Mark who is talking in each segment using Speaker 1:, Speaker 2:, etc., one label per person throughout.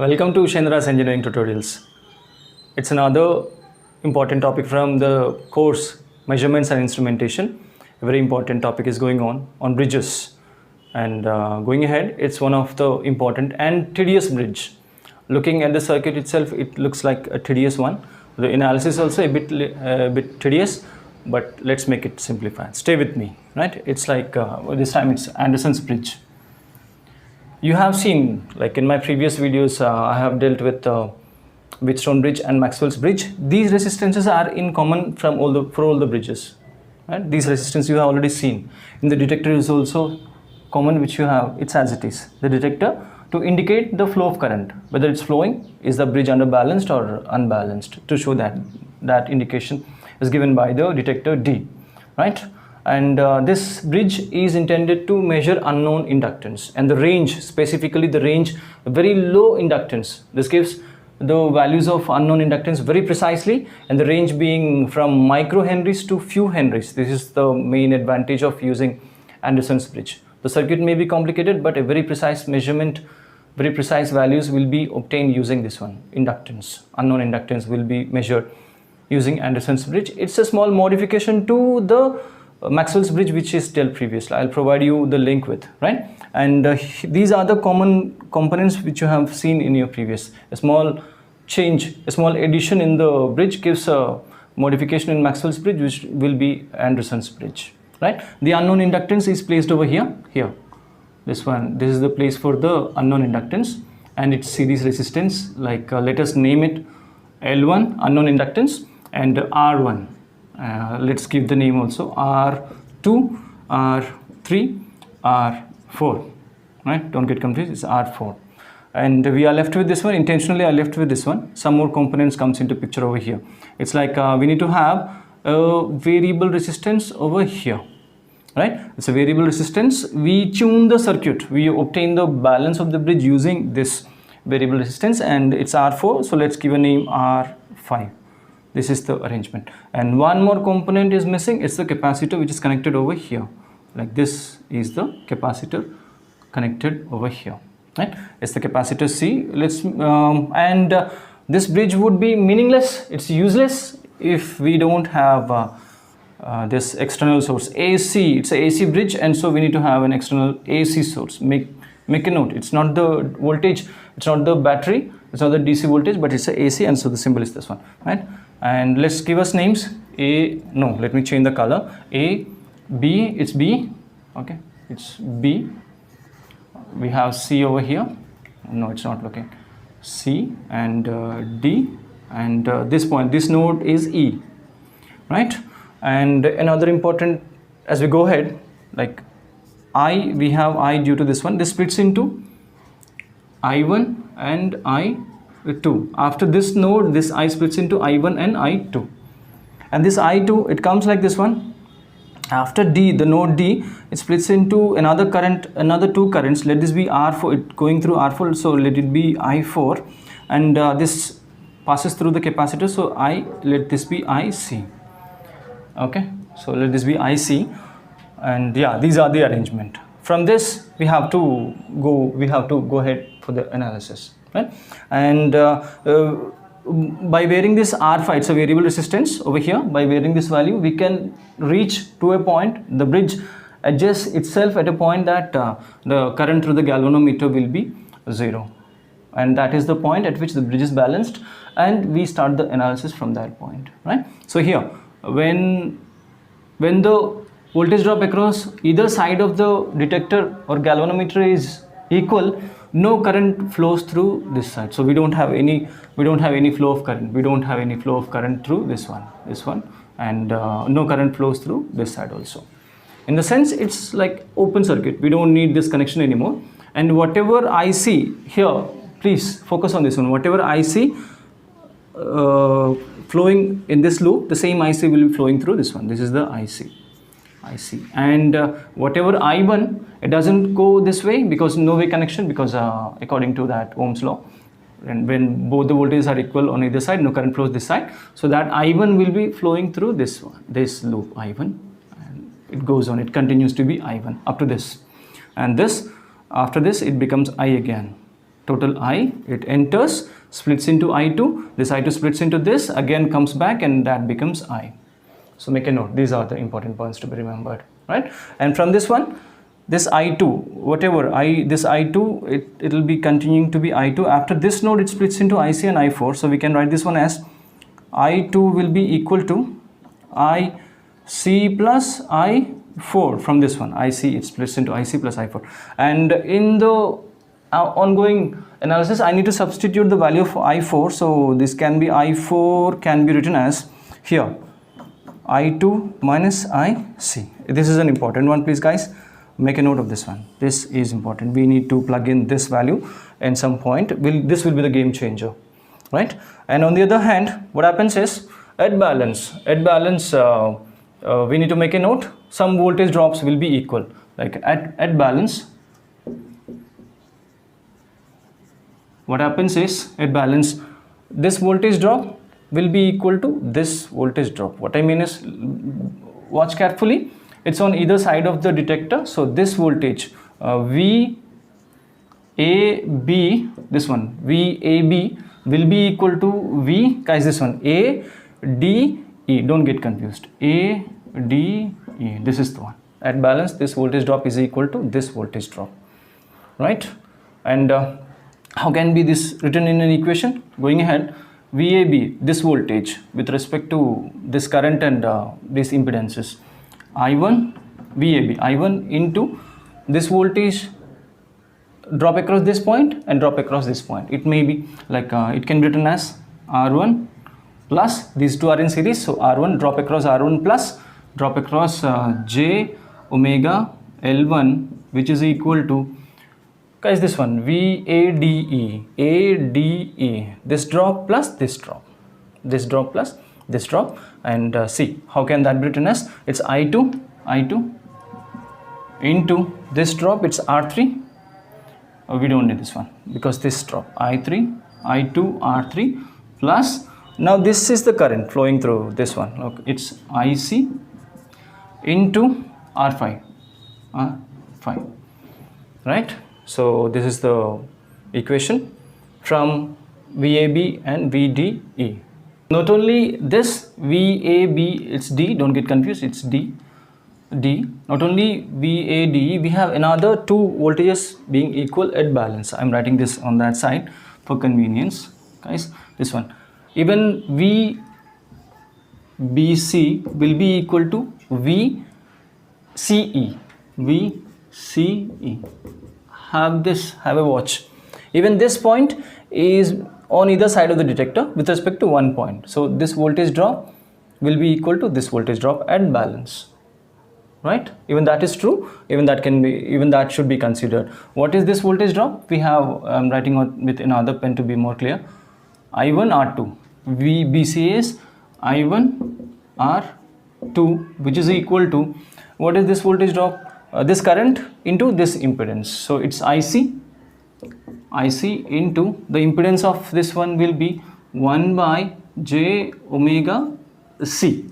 Speaker 1: Welcome to Shendra's Engineering Tutorials. It's another important topic from the course Measurements and Instrumentation. A very important topic is going on bridges. And going ahead, it's one of the important and tedious bridge. Looking at the circuit itself, it looks like a tedious one. The analysis also a bit tedious, but let's make it simplified. Stay with me, right? It's like this time it's Anderson's bridge. You have seen, like in my previous videos, I have dealt with Wheatstone bridge and Maxwell's bridge. These resistances are in common for all the bridges. Right? These resistance you have already seen. In the detector is also common, which you have. It's as it is. The detector to indicate the flow of current, whether it's flowing, is the bridge underbalanced or unbalanced. To show that indication is given by the detector D, right? And this bridge is intended to measure unknown inductance and the range, specifically the range, very low inductance. This gives the values of unknown inductance very precisely, and the range being from microhenries to few henries. This is the main advantage of using Anderson's bridge. The circuit may be complicated, but a very precise measurement, very precise values will be obtained using this one. Inductance, unknown inductance will be measured using Anderson's bridge. It's a small modification to the Maxwell's bridge, which is dealt previously. I'll provide you the link with, right? And these are the common components which you have seen in your previous. A small change, a small addition in the bridge gives a modification in Maxwell's bridge, which will be Anderson's bridge, right? The unknown inductance is placed over here. This one, this is the place for the unknown inductance, and its series resistance, like let us name it L1 unknown inductance and R1. Let's give the name also R2, R3, R4, right? Don't get confused, it's R4. And we are left with this one. Intentionally I left with this one. Some more components comes into picture over here. It's like we need to have a variable resistance over here, right? It's a variable resistance. We tune the circuit, we obtain the balance of the bridge using this variable resistance, and it's R4, so let's give a name R5. This is the arrangement. And one more component is missing. It's the capacitor, which is connected over here. Like this is the capacitor connected over here, right? It's the capacitor C. This bridge would be meaningless. It's useless if we don't have this external source AC. It's a AC bridge, and so we need to have an external AC source. Make a note. It's not the voltage. It's not the battery. It's not the DC voltage, but it's a AC, and so the symbol is this one, right? And let's give us names. Let me change the color. A, B, it's B, okay, it's B. We have C over here. No, it's not working. C and D, and this point, this node is E, right? And another important, as we go ahead, like I, we have I due to this one. This splits into I1 and I2. After this node, this I splits into I1 and I2. And this I2, it comes like this one. After D, the node D, it splits into another current, another two currents. Let this be R4, it going through R4, so let it be I4. And this passes through the capacitor, so let this be IC. Okay, so let this be IC. And yeah, these are the arrangement. From this, we have to go ahead for the analysis, right? And by varying this R5, it's a variable resistance over here. By varying this value, we can reach to a point. The bridge adjusts itself at a point that the current through the galvanometer will be 0, and that is the point at which the bridge is balanced, and we start the analysis from that point, right? So here, when the voltage drop across either side of the detector or galvanometer is equal, no current flows through this side. So we don't have any flow of current. We don't have any flow of current through this one, and no current flows through this side also. In the sense, it's like open circuit. We don't need this connection anymore. And whatever I see here, please focus on this one. Whatever I see flowing in this loop, the same IC will be flowing through this one. This is the IC. And whatever I1, it doesn't go this way because no way connection, because according to that Ohm's law, and when both the voltages are equal on either side, no current flows this side, so that I1 will be flowing through this loop I1, and it goes on, it continues to be I1 up to this, and this, after this it becomes I again, total I, it enters, splits into I2, this I2 splits into this, again comes back, and that becomes I. So make a note, these are the important points to be remembered, right? And from this one, this I2, whatever this I2, it will be continuing to be I2. After this node, it splits into IC and I4. So we can write this one as I2 will be equal to IC plus I4. From this one, IC, it splits into IC plus I4. And in the ongoing analysis, I need to substitute the value of I4. So this can be I4 can be written as here I2 minus IC. This is an important one, please guys. Make a note of this one. This is important. We need to plug in this value at some point. This will be the game changer, right? And on the other hand, what happens is at balance, we need to make a note. Some voltage drops will be equal. Like at balance, what happens is at balance, this voltage drop will be equal to this voltage drop. What I mean is, watch carefully. It's on either side of the detector. So this voltage VAB, this one VAB will be equal to V, guys, this one ADE. Don't get confused. ADE, this is the one. At balance, this voltage drop is equal to this voltage drop, right? And how can be this written in an equation? Going ahead, VAB, this voltage with respect to this current and these impedances, I1 VAB, I1 into this voltage drop across this point and drop across this point. It may be like it can be written as R1 plus, these two are in series, so R1 drop across R1 plus drop across J omega L1, which is equal to, guys, this one VADE, ADE, this drop plus this drop, this drop plus this drop, and see how can that be written as, it's I2 into this drop, it's R3. We don't need this one because this drop I2 R3 plus, now this is the current flowing through this one. Look, it's IC into R5, right? So this is the equation from VAB and VDE. Not only this VAB, it's D, don't get confused, it's D. Not only VAD, we have another two voltages being equal at balance. I'm writing this on that side for convenience, guys. This one, even VBC will be equal to VCE. Have a watch. Even this point is on either side of the detector with respect to one point. So this voltage drop will be equal to this voltage drop at balance, right? Even that is true. Even that should be considered. What is this voltage drop? We have, I'm writing on with another pen to be more clear. I1 R2. VBC is I1 R2, which is equal to, what is this voltage drop? This current into this impedance. So it's IC into the impedance of this one will be 1 by J omega C,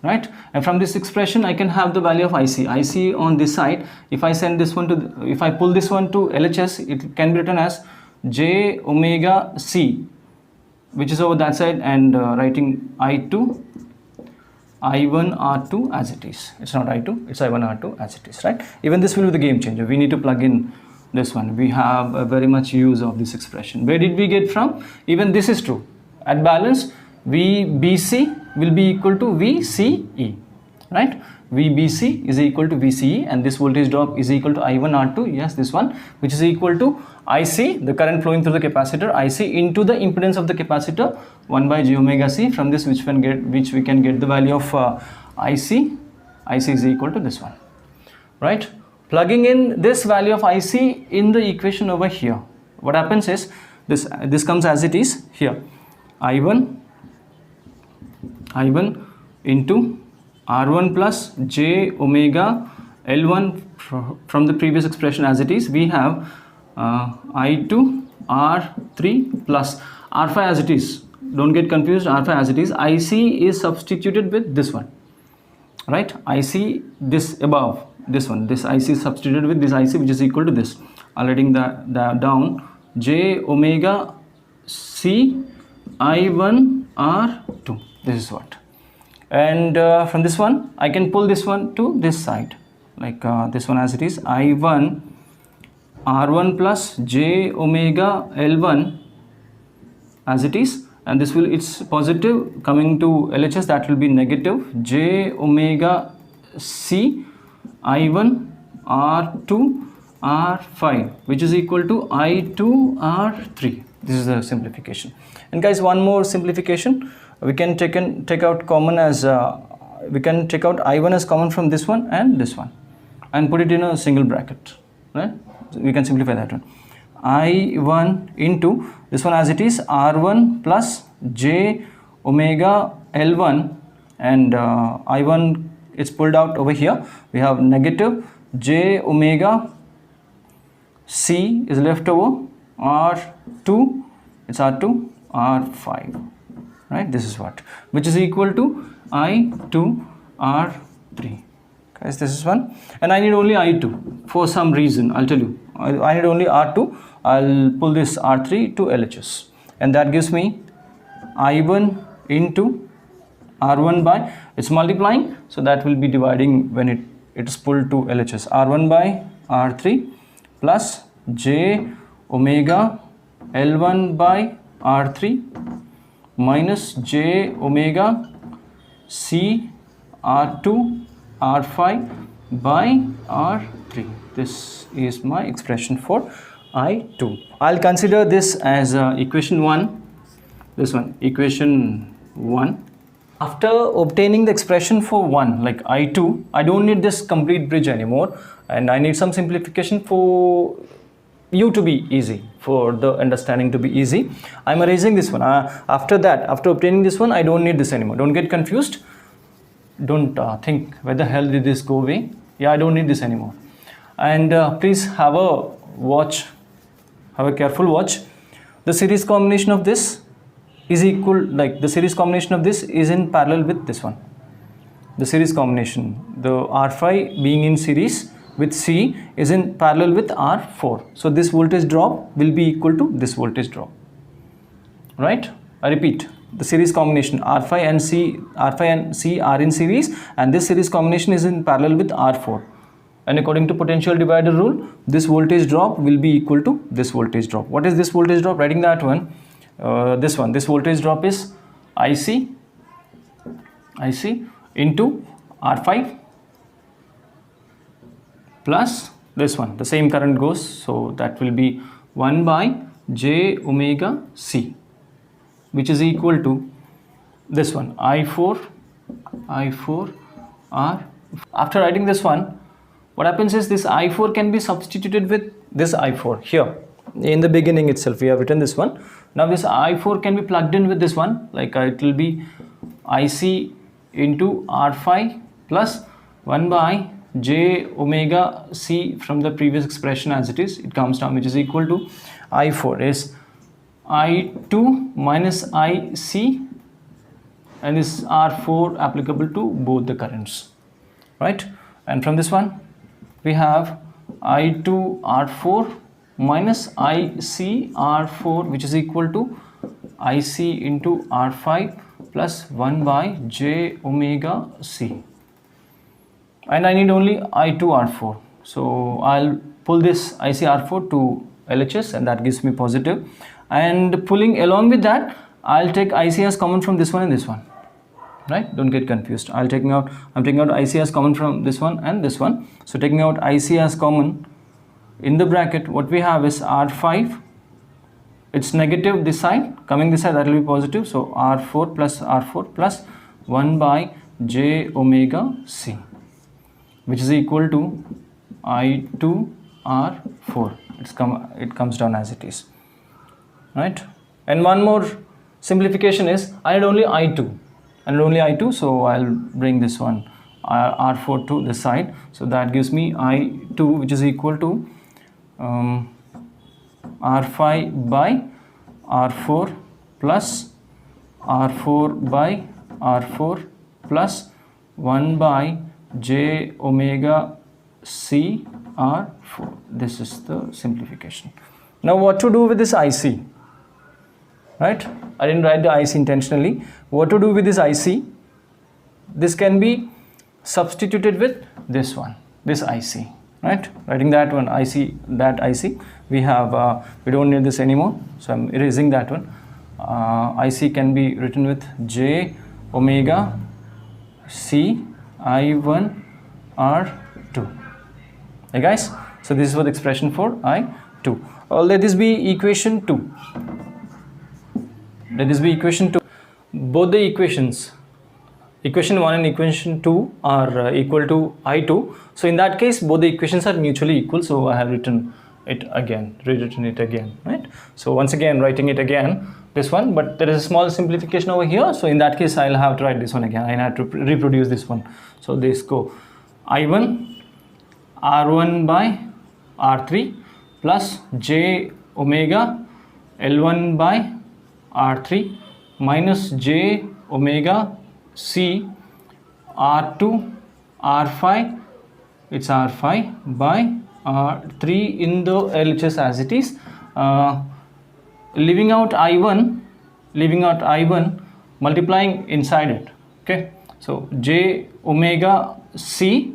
Speaker 1: right? And from this expression I can have the value of IC on this side. If I send this one to if I pull this one to LHS, it can be written as J omega C, which is over that side, and writing I1 R2 as it is. It's not I2, it's I1 R2 as it is, right? Even this will be the game changer. We need to plug in this one. We have a very much use of this expression. Where did we get from? Even this is true. At balance, VBC will be equal to VCE, right? VBC is equal to VCE, and this voltage drop is equal to I1 R2, yes, this one, which is equal to IC, the current flowing through the capacitor, IC into the impedance of the capacitor, 1 by J omega C. From this, which we can get the value of IC is equal to this one, right? Plugging in this value of IC in the equation over here, what happens is this comes as it is here. I1 into R1 plus J omega L1 from the previous expression as it is. We have I2 R3 plus R5 as it is. Don't get confused, R5 as it is. IC is substituted with this one, right? IC, this above, this one, this IC is substituted with this IC, which is equal to this. I'm writing that down. j omega c I1 R2. This is what. And from this one I can pull this one to this side, like this one as it is, I1 R1 plus j omega L1 as it is, and this will, it's positive, coming to LHS that will be negative j omega c I1 R2 R5, which is equal to I2 R3. This is the simplification. And guys, one more simplification, we can take out common as we can take out I1 as common from this one and put it in a single bracket, right? So we can simplify that one. I1 into this one as it is, R1 plus j omega L1, and I1 is pulled out over here. We have negative j omega c is left over, R2, it's R2 R5, right? This is what, which is equal to I2 R3. Guys, this is one, and I need only I2 for some reason. I'll tell you. I need only R2. I'll pull this R3 to LHS, and that gives me I1 into R1 by, it's multiplying, so that will be dividing when it is pulled to LHS. R1 by R3 plus j omega L1 by R3 minus j omega c R2 R5 by R3. This is my expression for I2. I'll consider this as equation 1. This one, equation 1. After obtaining the expression for 1, like I2, I don't need this complete bridge anymore, and I need some simplification for you to be easy, for the understanding to be easy. I'm erasing this one. After that, after obtaining this one, I don't need this anymore. Don't get confused. Don't think where the hell did this go away. Yeah, I don't need this anymore. And please have a watch, have a careful watch. The series combination of this is equal, like the series combination of this is in parallel with this one. The series combination, the R5 being in series with C is in parallel with R4. So this voltage drop will be equal to this voltage drop, right? I repeat, the series combination R5 and C are in series, and this series combination is in parallel with R4. And according to potential divider rule, this voltage drop will be equal to this voltage drop. What is this voltage drop? Writing that one. This voltage drop is IC into R5 plus this one, the same current goes, so that will be 1 by j omega c, which is equal to this one, I4 R. After writing this one, what happens is this I4 can be substituted with this I4 here. In the beginning itself we have written this one. Now this I4 can be plugged in with this one, like it will be IC into R5 plus 1 by j omega c from the previous expression as it is, it comes down, which is equal to I4 is I2 minus IC, and this R4 applicable to both the currents, right? And from this one we have I2 R4 minus IC R4, which is equal to IC into R5 plus 1 by j omega c. And I need only I2 R4. So I'll pull this IC R4 to LHS, and that gives me positive. And pulling along with that, I'll take IC as common from this one and this one. Right? Don't get confused. I'm taking out IC as common from this one and this one. So taking out IC as common, in the bracket what we have is R5, it's negative this side, coming this side that will be positive, so R4 plus 1 by j omega c, which is equal to I2 R4. It comes down as it is, right? And one more simplification is I need only I2, so I'll bring this one R4 to the side, so that gives me I2, which is equal to R5 by R4 plus R4 by R4 plus 1 by j omega c R4. This is the simplification. Now what to do with this IC? Right? I didn't write the IC intentionally. What to do with this IC? This can be substituted with this one, this IC, right? Writing that one, IC, that IC. We have, we don't need this anymore, so I'm erasing that one. IC can be written with J omega C I1 R2. Hey guys, so this is what the expression for I2. Let this be equation 2. Let this be equation 2. Both the equations, equation 1 and equation 2 are equal to I2. So in that case, both the equations are mutually equal. So I have written it again, rewritten it again, right? So once again, writing it again, this one, but there is a small simplification over here. So in that case, I'll have to write this one again. I have to reproduce this one. So this go I1 R1 by R3 plus J omega L1 by R3 minus J omega C R2 R5, it's R5 by R3 in the LHS as it is. Leaving out I1, multiplying inside it. Okay, so J omega C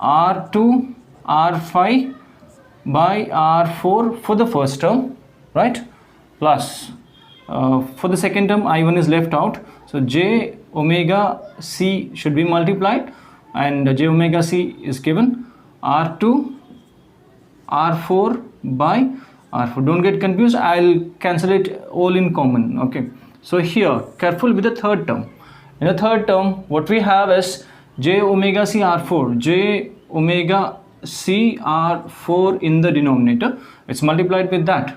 Speaker 1: R2 R5 by R4 for the first term, right? Plus for the second term, I1 is left out, so J omega C should be multiplied, and J omega C is given R2 R4 by R4. Don't get confused, I'll cancel it all in common. Okay, so here careful with the third term. In the third term, what we have is J omega C R4, J omega C R4 in the denominator. It's multiplied with that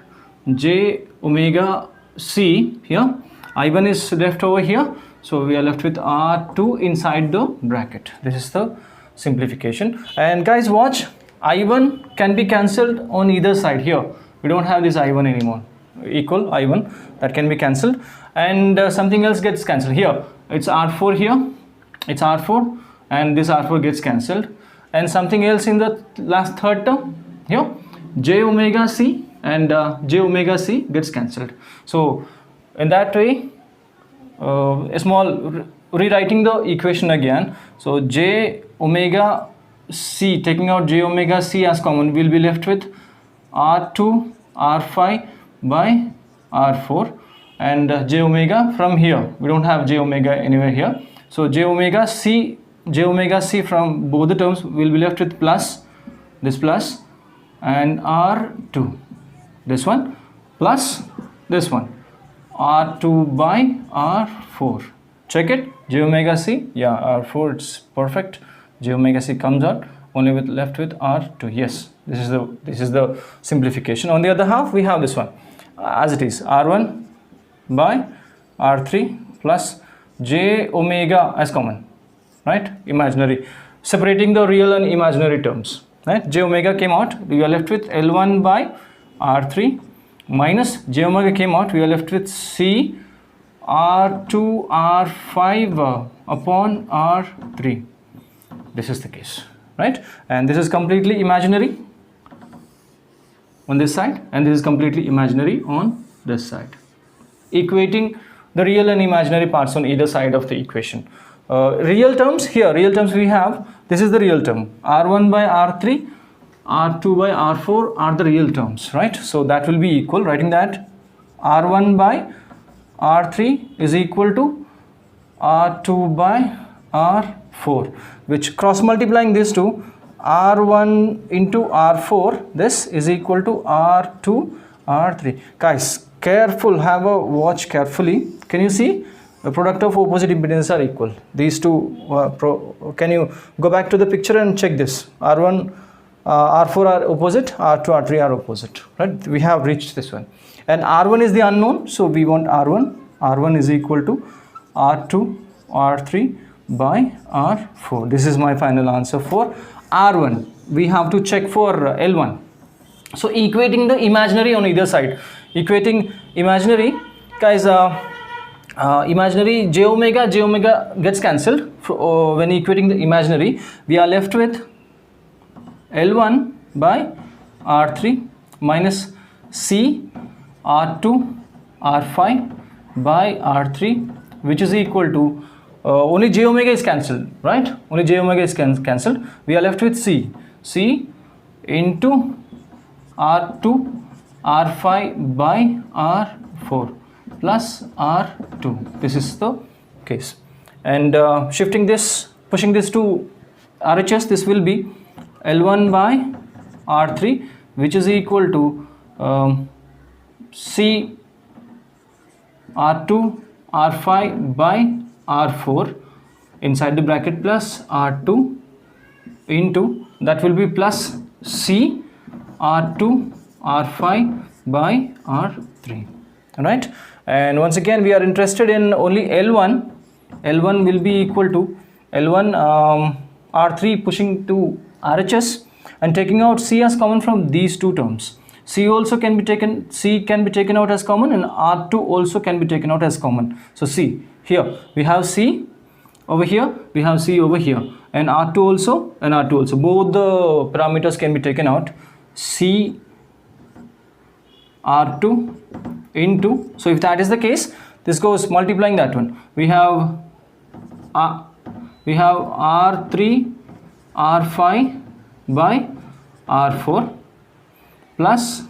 Speaker 1: J omega C here. I1 is left over here, so we are left with R2 inside the bracket. This is the simplification. And guys, watch, I1 can be cancelled on either side. Here we don't have this I1 anymore, equal I1, that can be cancelled, and something else gets cancelled. Here it's R4, here it's R4, and this R4 gets cancelled, and something else in the last third term, here J omega C and J omega C gets cancelled. So in that way, a small rewriting the equation again. So J omega C, taking out J omega C as common, will be left with R2 R5 by R4, and J omega from here, we don't have J omega anywhere here, so J omega C from both the terms will be left with plus, this plus, and R2, this one, plus this one, R2 by R4. Check it, J omega C, yeah, R4, it's perfect. J omega C comes out, only with left with R2. Yes, this is the simplification. On the other half, we have this one as it is, R1 by R3 plus J omega as common, right? Imaginary, separating the real and imaginary terms, right? J omega came out, we are left with L1 by R3 minus J omega came out, we are left with C R2 R5 upon R3. This is the case, right? And this is completely imaginary on this side, and this is completely imaginary on this side, equating the real and imaginary parts on either side of the equation. Real terms, here real terms we have, this is the real term, R1 by R3, R2 by R4 are the real terms, right? So that will be equal, writing that R1 by R3 is equal to R2 by R4, which cross multiplying these two, R1 into R4, this is equal to R2 R3. Guys, careful, have a watch carefully. Can you see the product of opposite impedances are equal? These two, can you go back to the picture and check this? R1 R4 are opposite, R2 R3 are opposite, right? We have reached this one, and R1 is the unknown, so we want R1 is equal to R2 R3 by R4. This is my final answer for R1. We have to check for L1. So equating the imaginary on either side, equating imaginary, guys, imaginary J omega gets cancelled when equating the imaginary. We are left with L1 by R3 minus C R2 R5 by R3, which is equal to only j omega is cancelled, right? Only j omega is cancelled. We are left with C into R2 R5 by R4 plus R2. This is the case. And shifting this, pushing this to RHS, this will be L1 by R3, which is equal to C R2 R5 by R4 inside the bracket plus R2 into, that will be plus C R2 R5 by R3. Alright, and once again we are interested in only L1. L1 will be equal to L1 R3 pushing to RHS and taking out C as common from these two terms. C also can be taken, C can be taken out as common, and R2 also can be taken out as common. So C, here we have C, over here we have C over here, and R2 also and R2 also. Both the parameters can be taken out. C R2 into, so if that is the case, this goes multiplying that one. We have R3 R5 by R4 plus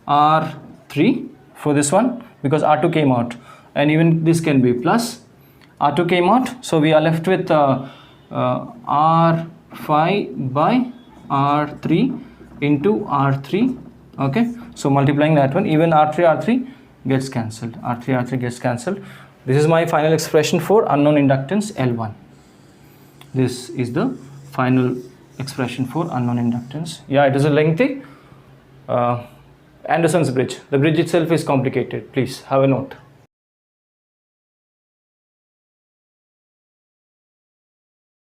Speaker 1: R3 for this one, because R2 came out, and even this can be plus R2 came out, so we are left with R5 by R3 into R3. Okay, so multiplying that one, even R3 gets cancelled. R3 gets cancelled. This is my final expression for unknown inductance L1. This is the final expression for unknown inductance. Yeah, it is a lengthy Anderson's bridge. The bridge itself is complicated. Please have a note.